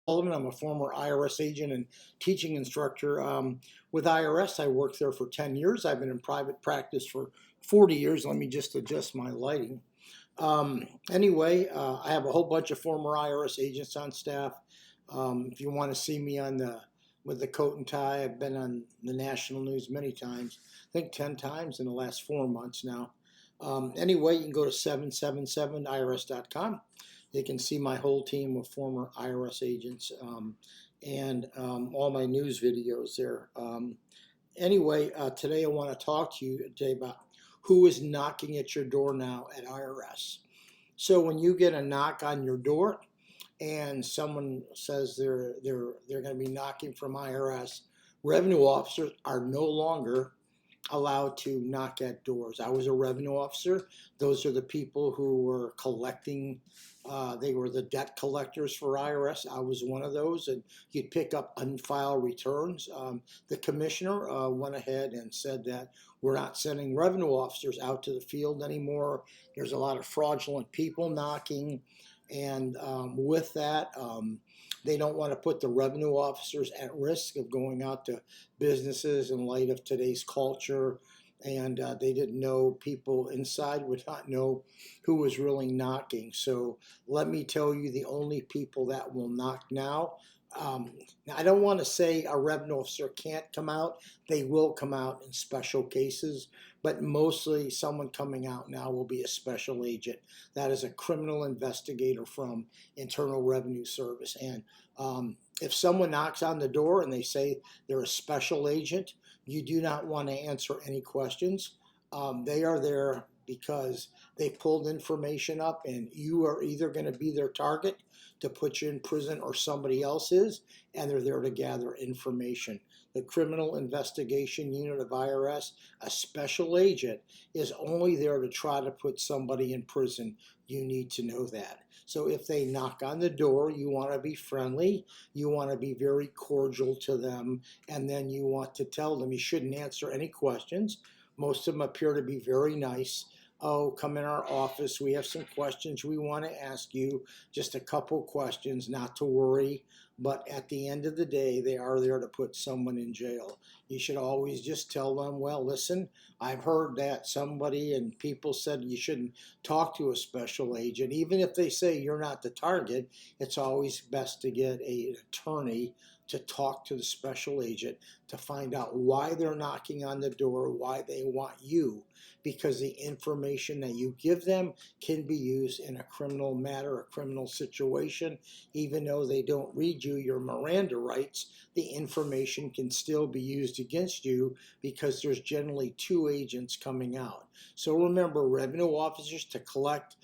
Sullivan. I'm a former IRS agent and teaching instructor. With IRS, I worked there for 10 years. I've been in private practice for 40 years. Let me just adjust my lighting. Anyway, I have a whole bunch of former IRS agents on staff. If you want to see me with the coat and tie, I've been on the national news many times. I think 10 times in the last 4 months now. Anyway, you can go to 777irs.com. You can see my whole team of former IRS agents and all my news videos there. Anyway, today I want to talk to you today about who is knocking at your door now at IRS. So when you get a knock on your door and someone says they're going to be knocking from IRS, revenue officers are no longer allowed to knock at doors. I was a revenue officer. Those are the people who were collecting. They were the debt collectors for IRS. I was one of those, and you'd pick up unfiled returns. The commissioner went ahead and said that we're not sending revenue officers out to the field anymore. There's a lot of fraudulent people knocking, and with that, they don't want to put the revenue officers at risk of going out to businesses in light of today's culture. And they didn't know, people inside would not know who was really knocking. So let me tell you, the only people that will knock now, I don't want to say a revenue officer can't come out. They will come out in special cases, but mostly someone coming out now will be a special agent. That is a criminal investigator from Internal Revenue Service. And if someone knocks on the door and they say they're a special agent, you do not want to answer any questions. They are there because they pulled information up, and you are either going to be their target to put you in prison or somebody else is, and they're there to gather information. The Criminal Investigation Unit of IRS, a special agent, is only there to try to put somebody in prison. You need to know that. So if they knock on the door, you want to be friendly, you want to be very cordial to them, and then you want to tell them you shouldn't answer any questions. Most of them appear to be very nice. Oh, come in our office. We have some questions we want to ask you. Just a couple questions, not to worry. But at the end of the day, they are there to put someone in jail. You should always just tell them, well, listen, I've heard that somebody and people said you shouldn't talk to a special agent. Even if they say you're not the target, it's always best to get an attorney to talk to the special agent to find out why they're knocking on the door, why they want you, because the information that you give them can be used in a criminal matter, a criminal situation. Even though they don't read you your Miranda rights, the information can still be used against you because there's generally two agents coming out. So remember, revenue officers to collect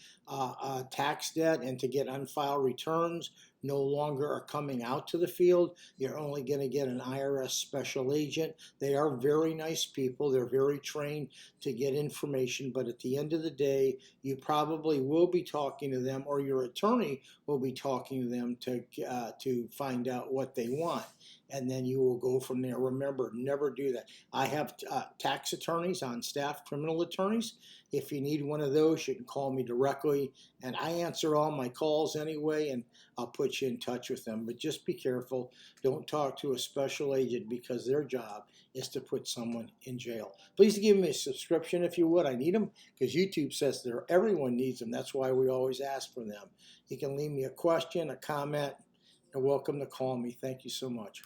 tax debt and to get unfiled returns no longer are coming out to the field. You're only going to get an IRS special agent. They are very nice people. They're very trained to get information, but at the end of the day, you probably will be talking to them, or your attorney will be talking to them to find out what they want. And then you will go from there. Remember, never do that. I have tax attorneys on staff, criminal attorneys. If you need one of those, you can call me directly, and I answer all my calls anyway, and I'll put you in touch with them. But just be careful. Don't talk to a special agent because their job is to put someone in jail. Please give me a subscription if you would. I need them because YouTube says everyone needs them. That's why we always ask for them. You can leave me a question, a comment. You're welcome to call me. Thank you so much.